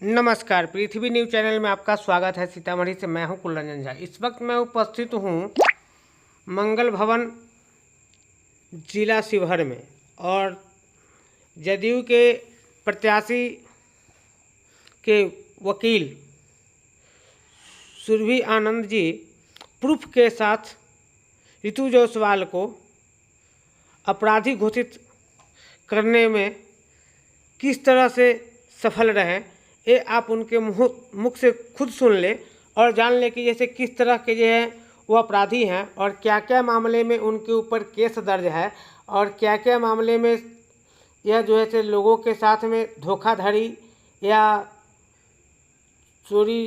नमस्कार, पृथ्वी news channel में आपका स्वागत है। सीतामढ़ी से मैं हूं कुलरंजन झा। इस वक्त मैं उपस्थित हूं मंगल भवन जिला शिवहर में और जदयू के प्रत्याशी के वकील सुरभि आनंद जी प्रूफ के साथ रितु जायसवाल को अपराधी घोषित करने में किस तरह से सफल रहे, ये आप उनके मुख से खुद सुन ले और जान ले कि जैसे किस तरह के जो है वो अपराधी हैं और क्या क्या मामले में उनके ऊपर केस दर्ज है और क्या क्या मामले में यह जो है से लोगों के साथ में धोखाधड़ी या चोरी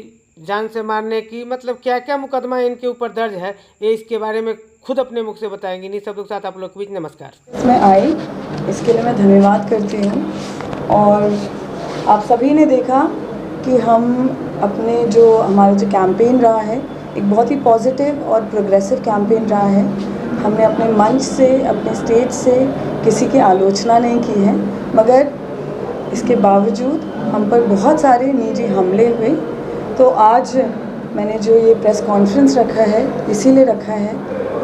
जान से मारने की मतलब क्या क्या मुकदमा इनके ऊपर दर्ज है, ये इसके बारे में खुद अपने मुख से बताएंगे। इन्हीं सब लोग के साथ आप लोग के बीच नमस्कार। इसमें आई इसके लिए मैं धन्यवाद करती हूँ। और आप सभी ने देखा कि हम अपने जो हमारा जो कैंपेन रहा है एक बहुत ही पॉजिटिव और प्रोग्रेसिव कैंपेन रहा है। हमने अपने मंच से अपने स्टेज से किसी की आलोचना नहीं की है, मगर इसके बावजूद हम पर बहुत सारे निजी हमले हुए। तो आज मैंने जो ये प्रेस कॉन्फ्रेंस रखा है इसीलिए रखा है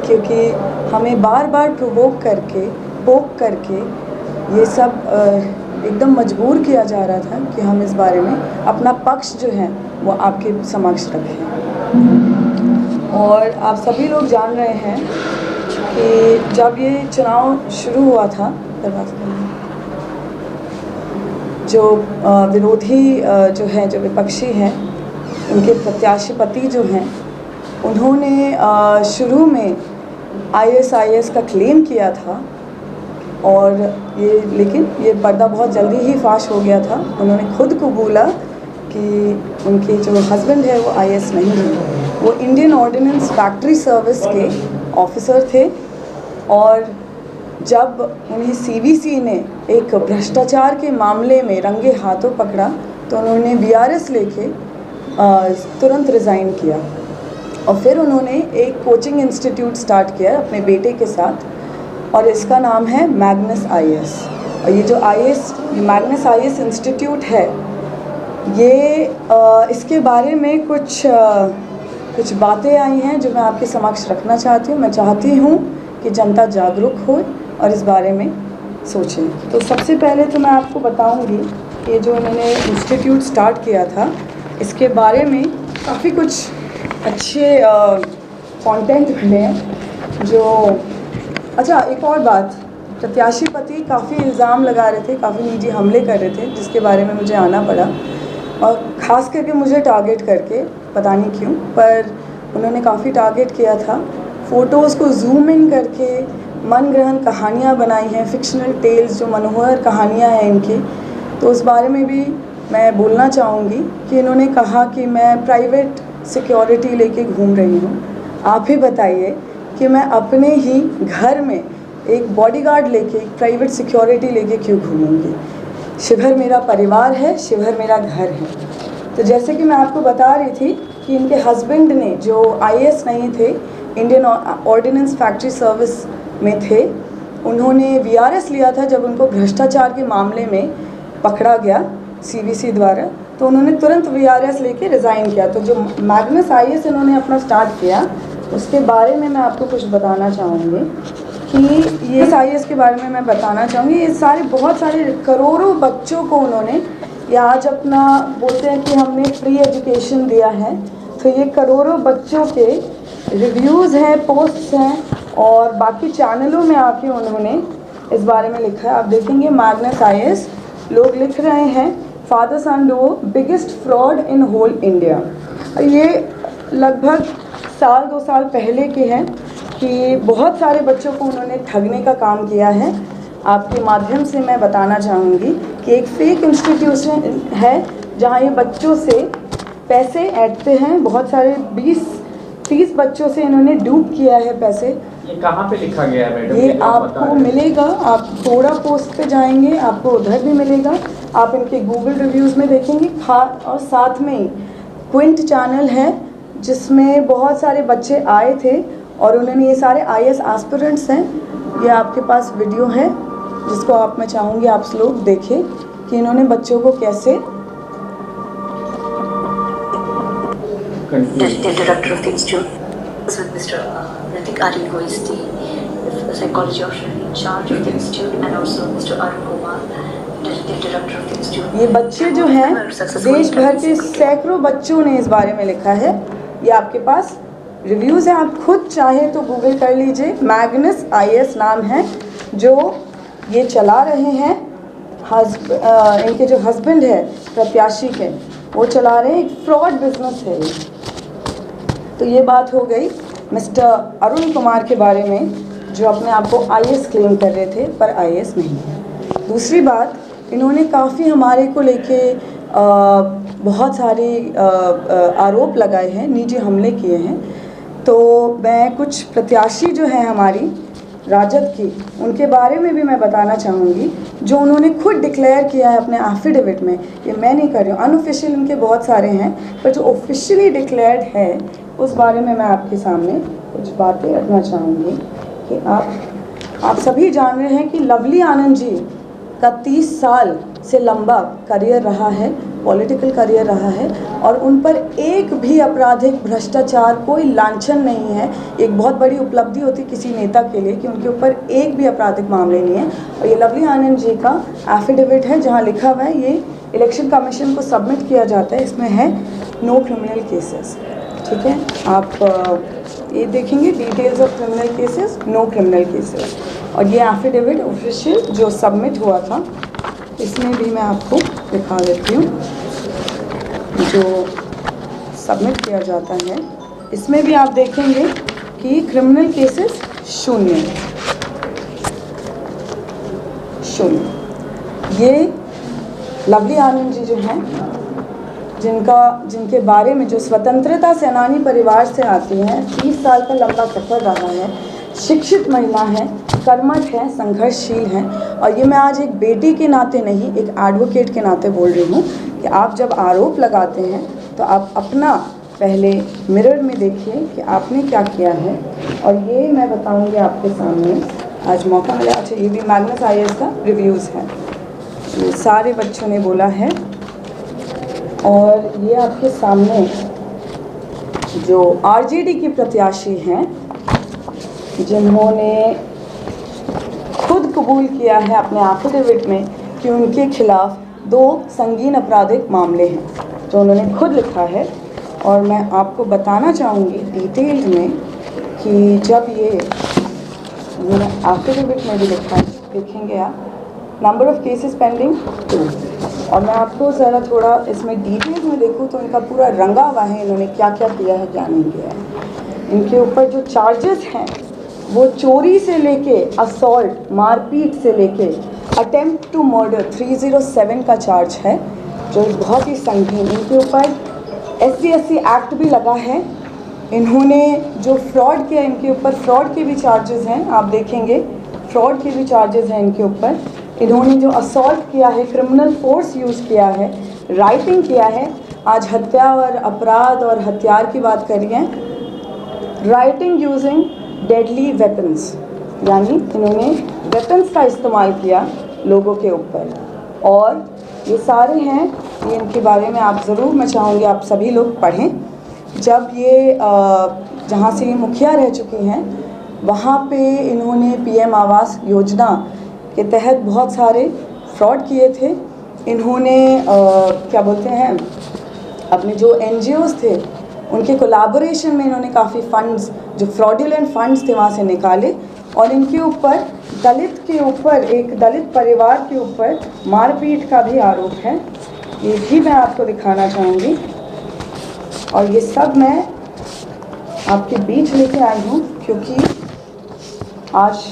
क्योंकि हमें बार बार प्रोवोक करके पोक करके ये सब एकदम मजबूर किया जा रहा था कि हम इस बारे में अपना पक्ष जो है वो आपके समक्ष रखें। और आप सभी लोग जान रहे हैं कि जब ये चुनाव शुरू हुआ था जो विरोधी जो है जो विपक्षी हैं उनके प्रत्याशी पति जो हैं उन्होंने शुरू में IAS का क्लेम किया था और लेकिन ये पर्दा बहुत जल्दी ही फाश हो गया था। उन्होंने खुद को बोला कि उनके जो हस्बैंड है वो IAS नहीं है, वो इंडियन ऑर्डिनेंस फैक्ट्री सर्विस के ऑफिसर थे। और जब उन्हें CVC ने एक भ्रष्टाचार के मामले में रंगे हाथों पकड़ा तो उन्होंने VRS लेके तुरंत रिज़ाइन किया और फिर उन्होंने एक कोचिंग इंस्टीट्यूट स्टार्ट किया अपने बेटे के साथ और इसका नाम है मैग्नस IAS। और ये जो मैग्नस IAS इंस्टीट्यूट है ये इसके बारे में कुछ बातें आई हैं जो मैं आपके समक्ष रखना चाहती हूँ। मैं चाहती हूँ कि जनता जागरूक हो और इस बारे में सोचें। तो सबसे पहले तो मैं आपको बताऊँगी कि जो इन्होंने इंस्टीट्यूट स्टार्ट किया था इसके बारे में काफ़ी कुछ अच्छे कंटेंट मिले हैं जो अच्छा। एक और बात, प्रत्याशी पति काफ़ी इल्ज़ाम लगा रहे थे, काफ़ी निजी हमले कर रहे थे जिसके बारे में मुझे आना पड़ा और ख़ास करके मुझे टारगेट करके, पता नहीं क्यों, पर उन्होंने काफ़ी टारगेट किया था। फ़ोटोज़ को जूम इन करके मनगढ़ंत कहानियाँ बनाई हैं, फिक्शनल टेल्स जो मनोहर कहानियाँ हैं इनकी। तो उस बारे में भी मैं बोलना चाहूँगी कि इन्होंने कहा कि मैं प्राइवेट सिक्योरिटी लेके घूम रही हूँ। आप ही बताइए कि मैं अपने ही घर में एक बॉडीगार्ड लेके एक प्राइवेट सिक्योरिटी लेके क्यों घूमूंगी। शिवहर मेरा परिवार है, शिवहर मेरा घर है। तो जैसे कि मैं आपको बता रही थी कि इनके हस्बैंड ने जो IAS नहीं थे, इंडियन ऑर्डिनेंस फैक्ट्री सर्विस में थे, उन्होंने VRS लिया था जब उनको भ्रष्टाचार के मामले में पकड़ा गया CVC द्वारा, तो उन्होंने तुरंत VRS लेके रिज़ाइन किया। तो जो मैग्नस IAS इन्होंने अपना स्टार्ट किया उसके बारे में मैं आपको कुछ बताना चाहूँगी कि ये IAS के बारे में मैं बताना चाहूँगी। ये सारे बहुत सारे करोड़ों बच्चों को उन्होंने ये आज अपना बोलते हैं कि हमने फ्री एजुकेशन दिया है, तो ये करोड़ों बच्चों के रिव्यूज़ हैं, पोस्ट्स हैं और बाकी चैनलों में आके उन्होंने इस बारे में लिखा है। आप देखेंगे मैग्नस IAS लोग लिख रहे हैं father son duo biggest fraud in whole India. ये लगभग साल 2 साल पहले के हैं कि बहुत सारे बच्चों को उन्होंने ठगने का काम किया है। आपके माध्यम से मैं बताना चाहूँगी कि एक फेक इंस्टीट्यूशन है जहाँ ये बच्चों से पैसे ऐंठते हैं। बहुत सारे 20-30 बच्चों से इन्होंने डूब किया है पैसे। ये कहाँ पे लिखा गया है मैडम? ये आपको मिलेगा, आप थोड़ा पोस्ट पे जाएंगे आपको उधर भी मिलेगा। आप इनके गूगल रिव्यूज़ में देखेंगे। और साथ में ही क्विंट चैनल है जिसमें बहुत सारे बच्चे आए थे और उन्होंने, ये सारे IAS एस्पिरेंट्स हैं, ये आपके पास वीडियो है जिसको आप, मैं चाहूँगी आप लोग देखें कि इन्होंने बच्चों को कैसे confused. the director of the institute, with Mr. Ritik Arya, who is the psychology officer in charge of the institute, and also Mr. Arun Kumar, the director of the institute. ये बच्चे जो हैं देश भर के सैकड़ों बच्चों ने इस बारे में लिखा है। ये आपके पास रिव्यूज़ हैं, आप खुद चाहे तो गूगल कर लीजिए। मैग्नस IAS नाम है जो ये चला रहे हैं। इनके जो हस्बैंड है प्रत्याशी के, वो चला रहे हैं, एक फ्रॉड बिजनेस है ये। तो ये बात हो गई मिस्टर अरुण कुमार के बारे में, जो अपने आप को IAS क्लेम कर रहे थे पर IAS नहीं है। दूसरी बात, इन्होंने काफ़ी हमारे को लेके बहुत सारे आरोप लगाए हैं, निजी हमले किए हैं। तो मैं कुछ प्रत्याशी जो हैं हमारी राजद की, उनके बारे में भी मैं बताना चाहूँगी, जो उन्होंने खुद डिक्लेयर किया है अपने एफिडेविट में। ये मैं नहीं कर रही हूँ, अनऑफिशियल इनके बहुत सारे हैं, पर जो ऑफिशियली डिक्लेयर्ड है उस बारे में मैं आपके सामने कुछ बातें रखना चाहूँगी। कि आप सभी जान रहे हैं कि लवली आनंद जी का 30 साल से लंबा करियर रहा है, पॉलिटिकल करियर रहा है, और उन पर एक भी आपराधिक भ्रष्टाचार, कोई लांछन नहीं है। एक बहुत बड़ी उपलब्धि होती किसी नेता के लिए कि उनके ऊपर एक भी आपराधिक मामले नहीं है। और ये लवली आनंद जी का एफिडेविट है जहाँ लिखा हुआ है, ये इलेक्शन कमीशन को सबमिट किया जाता है। इसमें है नो क्रिमिनल केसेस, ठीक है। आप ये देखेंगे details of criminal cases, no criminal cases. और ये एफिडेविट ऑफिशियल जो सबमिट हुआ था, इसमें भी मैं आपको दिखा देती हूँ जो सबमिट किया जाता है। इसमें भी आप देखेंगे कि क्रिमिनल केसेस शून्य। ये लवली आनंद जी जो हैं, जिनके बारे में, जो स्वतंत्रता सेनानी परिवार से आती हैं, 30 साल का लंबा सफ़र रहा है, शिक्षित महिला है, कर्मठ है, संघर्षशील हैं। और ये मैं आज एक बेटी के नाते नहीं, एक एडवोकेट के नाते बोल रही हूँ कि आप जब आरोप लगाते हैं तो आप अपना पहले मिरर में देखिए कि आपने क्या किया है। और ये मैं बताऊँगी आपके सामने, आज मौका मिला। अच्छा, ये भी मैग्नस IAS का रिव्यूज़ है, ये सारे बच्चों ने बोला है। और ये आपके सामने जो RJD की प्रत्याशी हैं, जिन्होंने खुद कबूल किया है अपने एफिडेविट में कि उनके खिलाफ 2 संगीन आपराधिक मामले हैं, जो उन्होंने खुद लिखा है। और मैं आपको बताना चाहूँगी डिटेल में कि जब ये उन्होंने एफिडेविट में भी लिखा है, देखेंगे आप, नंबर ऑफ़ केसेस पेंडिंग 2। और मैं आपको ज़रा थोड़ा इसमें डिटेल में देखूँ तो इनका पूरा रंगा हुआ है, इन्होंने क्या क्या किया है, क्या नहीं किया है। इनके ऊपर जो चार्जेस हैं वो चोरी से लेके असॉल्ट, मारपीट से लेके अटेम्प्ट टू मर्डर 307 का चार्ज है, जो बहुत ही संगीन। इनके ऊपर SC/SC एक्ट भी लगा है। इन्होंने जो फ्रॉड किया, इनके ऊपर फ्रॉड के भी चार्जेस हैं, आप देखेंगे फ्रॉड के भी चार्जेस हैं इनके ऊपर। इन्होंने जो असॉल्ट किया है, क्रिमिनल फोर्स यूज़ किया है, राइटिंग किया है। आज हत्या और अपराध और हथियार की बात करिए, राइटिंग यूजिंग डेडली वेपन्स, यानी इन्होंने वेपन्स का इस्तेमाल किया लोगों के ऊपर। और ये सारे हैं, ये इनके बारे में आप ज़रूर, मैं चाहूँगी आप सभी लोग पढ़ें। जब ये जहाँ से ये मुखिया रह चुकी हैं, वहाँ पे इन्होंने PM आवास योजना के तहत बहुत सारे फ्रॉड किए थे। इन्होंने क्या बोलते हैं, अपने जो NGOs थे उनके कोलैबोरेशन में इन्होंने काफ़ी फंड्स, जो फ्रॉडुलेंट फंड्स थे, वहाँ से निकाले। और इनके ऊपर दलित के ऊपर, एक दलित परिवार के ऊपर मारपीट का भी आरोप है। ये भी मैं आपको दिखाना चाहूँगी। और ये सब मैं आपके बीच लेके आई हूँ क्योंकि आज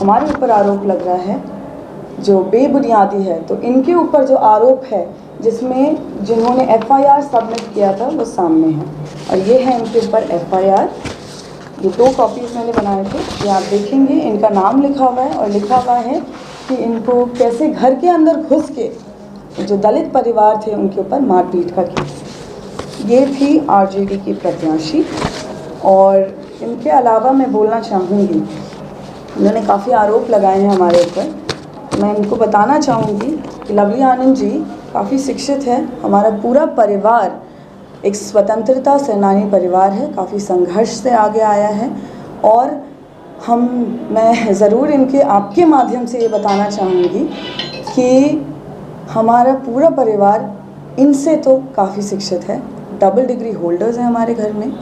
हमारे ऊपर आरोप लग रहा है जो बेबुनियादी है। तो इनके ऊपर जो आरोप है, जिसमें जिन्होंने FIR सबमिट किया था, वो सामने है। और ये है इनके ऊपर FIR। ये 2 कॉपीज़ मैंने बनाए थे, ये आप देखेंगे। इनका नाम लिखा हुआ है और लिखा हुआ है कि इनको कैसे घर के अंदर घुस के जो दलित परिवार थे उनके ऊपर मारपीट का केस। ये थी RJD की प्रत्याशी। और इनके अलावा मैं बोलना चाहूँगी, इन्होंने काफ़ी आरोप लगाए हैं हमारे ऊपर। मैं इनको बताना चाहूँगी कि लवली आनंद जी काफ़ी शिक्षित है। हमारा पूरा परिवार एक स्वतंत्रता सेनानी परिवार है, काफ़ी संघर्ष से आगे आया है। और मैं ज़रूर आपके माध्यम से ये बताना चाहूँगी कि हमारा पूरा परिवार इनसे तो काफ़ी शिक्षित है। डबल डिग्री होल्डर्स हैं हमारे घर में,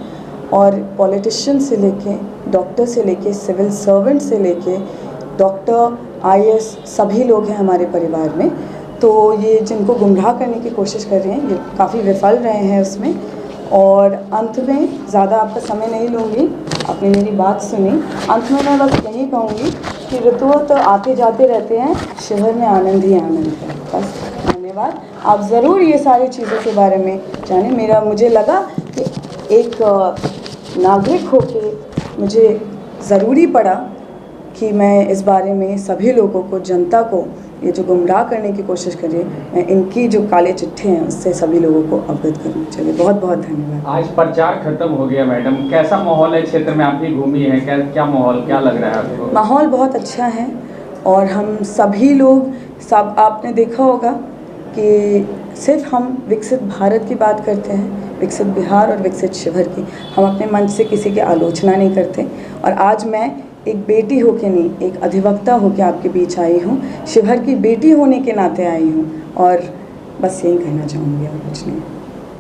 और पॉलिटिशियन से लेके, डॉक्टर से लेके, सिविल सर्वेंट से लेके डॉक्टर, IAS सभी लोग हैं हमारे परिवार में। तो ये जिनको गुमराह करने की कोशिश कर रहे हैं, ये काफ़ी विफल रहे हैं उसमें। और अंत में ज़्यादा आपका समय नहीं लूँगी, आपने मेरी बात सुनी। अंत में मैं बस यही कहूँगी कि ऋतुओं तो आते जाते रहते हैं, शिविर में आनंद ही आनंद है। बस धन्यवाद। आप ज़रूर ये सारी चीज़ों के बारे में जानें। मुझे लगा कि एक नागरिक होके मुझे ज़रूरी पड़ा कि मैं इस बारे में सभी लोगों को, जनता को, ये जो गुमराह करने की कोशिश कर रही है, मैं इनकी जो काले चिट्ठे हैं उससे सभी लोगों को अवगत करूँ। चलिए, बहुत बहुत धन्यवाद। आज प्रचार खत्म हो गया मैडम, कैसा माहौल है क्षेत्र में? आप भी घूमी है, क्या माहौल, क्या लग रहा है आपको? माहौल बहुत अच्छा है, और हम सभी लोग, सब आपने देखा होगा कि सिर्फ हम विकसित भारत की बात करते हैं, विकसित बिहार और विकसित शिवहर की। हम अपने मंच से किसी की आलोचना नहीं करते। और आज मैं एक बेटी होके नहीं, एक अधिवक्ता होके आपके बीच आई हूँ, शिवहर की बेटी होने के नाते आई हूँ। और बस यही कहना चाहूँगी, और कुछ नहीं।